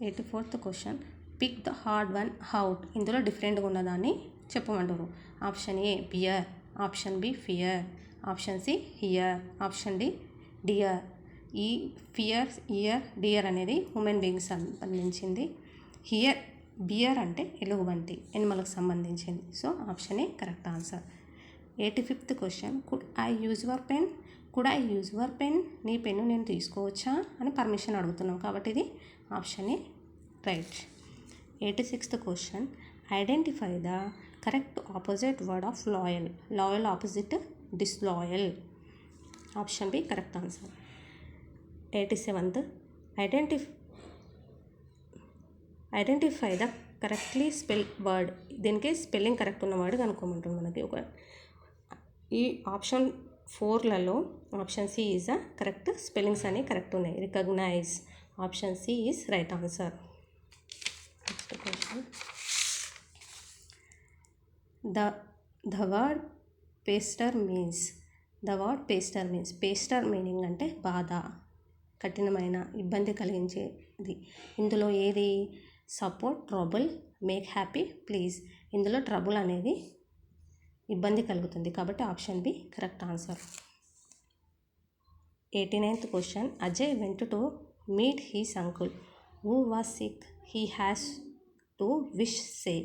84th question, pick the odd one out. ఇందులో డిఫరెంట్గా ఉన్నదాన్ని చెప్పమంటారు. Option A bear, option B fear, option C here, option D dear. ఈ fear, year, dear అనేది human beings సంబంధించింది. Bear అంటే ఎలుగుబంటి, ఎనిమల్కి సంబంధించింది. So option A correct answer. 85th question, could I use your pen, నీ పెన్ను నేను తీసుకోవచ్చా అని పర్మిషన్ అడుగుతున్నాం కాబట్టి ఇది option A right. 86th question, identify the correct opposite word of loyal opposite డిస్లాయల్. Option B correct answer. 87th, identify the correctly spell word. దీనికి spelling correct ఉన్న word కనుక్కోమంటుంది మనకి. ఈ ఆప్షన్ 4లలో option C is the correct. Spellings అన్నీ correct ఉన్నాయి. Recognize, option C is right answer. Next question, the word pester means. Pester meaning అంటే బాధ, కఠినమైన, ఇబ్బంది కలిగించేది. ఇందులో ఏది? Support, trouble, make happy, please. ఇందులో ట్రబుల్ అనేది ఇబ్బంది కలుగుతుంది కాబట్టి option B correct answer. 89th question, Ajay went to meet his uncle who was sick, he has to wish say.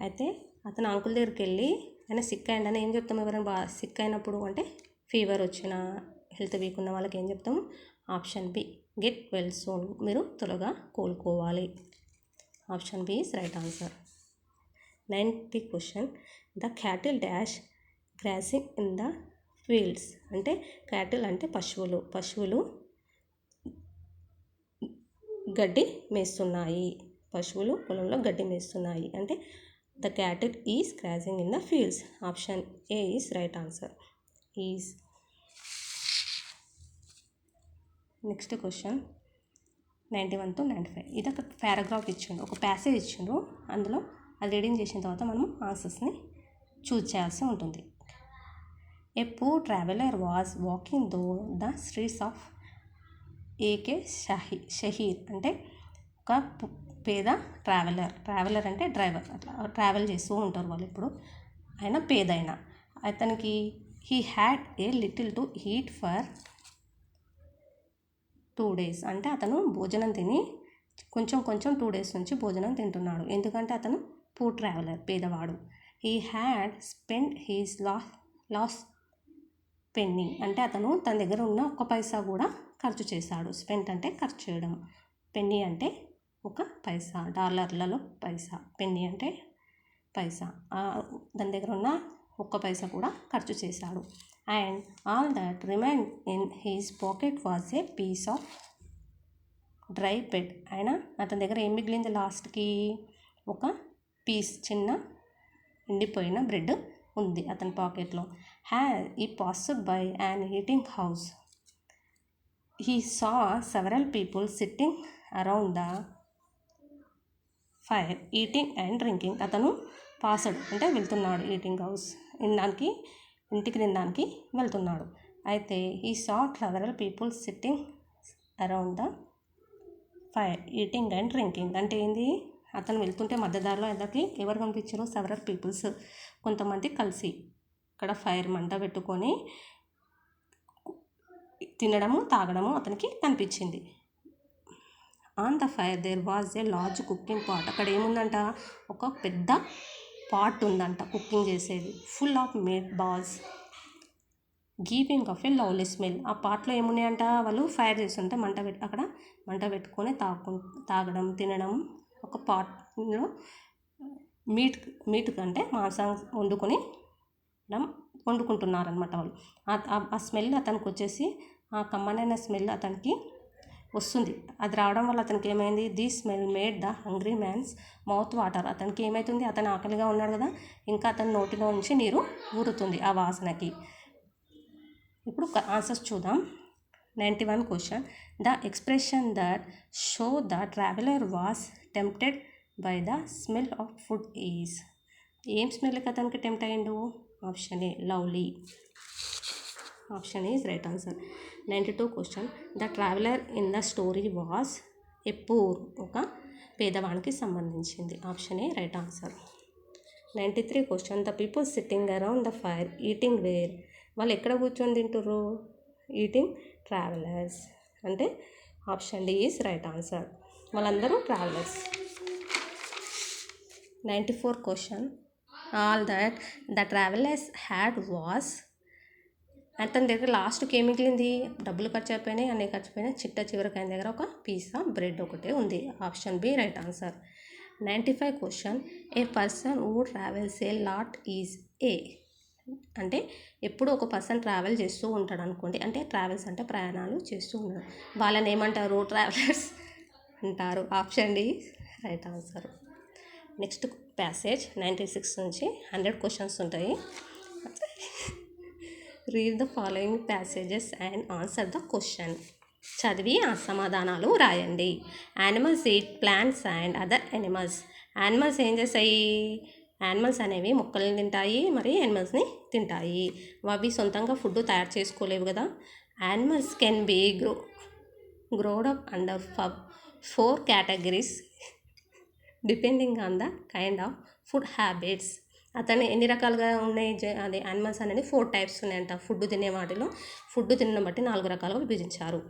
అయితే అతను అంకుల్ దగ్గరికి వెళ్ళి ఆయన సిక్ అయ్యిండని ఏం చెప్తాము? ఎవరైనా బాగా సిక్ అయినప్పుడు అంటే ఫీవర్ వచ్చిన, హెల్త్ వీక్ ఉన్న వాళ్ళకి ఏం చెప్తాము? Option B get well soon, మీరు త్వరగా కోలుకోవాలి. Option B is right answer. 90th question, the cattle dash grazing in the fields. అంటే క్యాటిల్ అంటే పశువులు గడ్డి మేస్తున్నాయి. పశువులు పొలంలో గడ్డి మేస్తున్నాయి అంటే the cattle is grazing in the fields. Option A is right answer. Next question 91 to 95. ఇది ఒక పారాగ్రాఫ్ ఇచ్చిండు, ఒక ప్యాసేజ్ ఇచ్చిండు. అందులో అది రీడింగ్ చేసిన తర్వాత మనం ఆన్సర్స్ని చూజ్ చేయాల్సి ఉంటుంది. A poor traveller was walking through the streets of ఏకే షహీర్. అంటే ఒక పేద ట్రావెలర్ అంటే డ్రైవర్, ట్రావెల్ చేస్తూ ఉంటారు వాళ్ళు. ఇప్పుడు ఆయన పేదైన, అతనికి he had a little to eat for 2 days. అంటే అతను భోజనం తిని కొంచెం 2 days నుంచి భోజనం తింటున్నాడు. ఎందుకంటే అతను పూర్ ట్రావెలర్, పేదవాడు. He had spend his last penny. అంటే అతను తన దగ్గర ఉన్న 1 పైసా కూడా ఖర్చు చేశాడు. స్పెండ్ అంటే ఖర్చు చేయడం, పెన్నీ అంటే 1 పైసా, డాలర్లలో పైసా, పెన్నీ అంటే పైసా. దాని దగ్గర ఉన్న 1 పైసా కూడా ఖర్చు చేశాడు. And all that remain in his pocket was a piece of dry bread. అతని దగ్గర ఏం మిగిలింది? లాస్ట్కి 1 పీస్, చిన్న ఎండిపోయిన బ్రెడ్ ఉంది అతని పాకెట్లో. He passed by an eating house. He saw several people sitting around the fire eating and drinking. అతను పాస్డ్ అంటే వెళ్తున్నాడు, ఈటింగ్ హౌస్ ఇంటికి తినడానికి వెళ్తున్నాడు. అయితే he saw several people sitting around the fire eating and drinking అంటే ఏంది? అతను వెళ్తుంటే మధ్యదారిలో అతనికి ఎవరు కనిపించారు? సెవరల్ పీపుల్స్, కొంతమంది కలిసి అక్కడ ఫైర్ మంట పెట్టుకొని తినడము, తాగడము అతనికి కనిపించింది. On the fire there was a large cooking pot. అక్కడ ఏముందంట? ఒక పెద్ద పాట్ ఉందంట కుకింగ్ చేసేది. Full of meat balls giving off a lovely smell. ఆ పాట్లో ఏమున్నాయంట? వాళ్ళు ఫైర్ చేస్తుంటే అక్కడ మంట పెట్టుకొని తాగడం, తినడం. ఒక పాట్లో మీట్ అంటే మాంసం వండుకుంటున్నారనమాట వాళ్ళు. ఆ స్మెల్ అతనికి వచ్చేసి, ఆ కమ్మనైన స్మెల్ అతనికి వస్తుంది. అది రావడం వల్ల అతనికి ఏమైంది? This smell made the hungry man's mouth water. అతనికి ఏమవుతుంది? అతను ఆకలిగా ఉన్నాడు కదా, ఇంకా అతని నోటిలో నుంచి నీరు ఊరుతుంది ఆ వాసనకి. ఇప్పుడు ఆన్సర్స్ చూద్దాం. 91 question, the expression that show the traveller was tempted by the smell of food is. ఏం స్మెల్కి అతనికి టెంప్ట్ అయ్యిండు? Option A lovely. Option is right answer. 92 question, the traveller in the story was a poor ఒక పేదవానికి సంబంధించింది. Option A right answer. 93 question. The people sitting around the fire eating where. వాళ్ళు ఎక్కడ కూర్చొని తింటుర్రు? Eating travellers. అంటే option D is right answer. వాళ్ళందరూ travellers. 94 question. All that the travellers had was. అతని దగ్గర లాస్ట్కి ఏం మిగిలింది? డబ్బులు ఖర్చు అయిపోయినాయి, అన్నీ ఖర్చు అయిపోయినాయి. చివరికి ఆయన దగ్గర ఒక పీస్ ఆఫ్ బ్రెడ్ ఒకటే ఉంది. Option B right answer. 95 question. A person who travels a lot is a. అంటే ఎప్పుడు ఒక పర్సన్ ట్రావెల్ చేస్తూ ఉంటాడు అనుకోండి. అంటే ట్రావెల్స్ అంటే ప్రయాణాలు చేస్తూ ఉంటాడు. వాళ్ళని ఏమంటారు? ట్రావెలర్స్ అంటారు. Option D right answer. Next passage 96 నుంచి 100 క్వశ్చన్స్ ఉంటాయి. Read the following passages and answer the question. చదివి ఆ సమాధానాలు రాయండి. Animals eat plants and other animals. Animals ఏం చేస్తాయి? యానిమల్స్ అనేవి మొక్కల్ని తింటాయి, మరి యానిమల్స్ని తింటాయి. అవి సొంతంగా ఫుడ్ తయారు చేసుకోలేవు కదా. Animals can be growed up under 4 categories depending on the kind of food habits. అతను ఎన్ని రకాలుగా ఉన్నాయి? యానిమల్స్ అనేది 4 టైప్స్ ఉన్నాయంట. ఫుడ్ తినే వాటిలో ఫుడ్ తినడం బట్టి 4 రకాలుగా విభజించారు.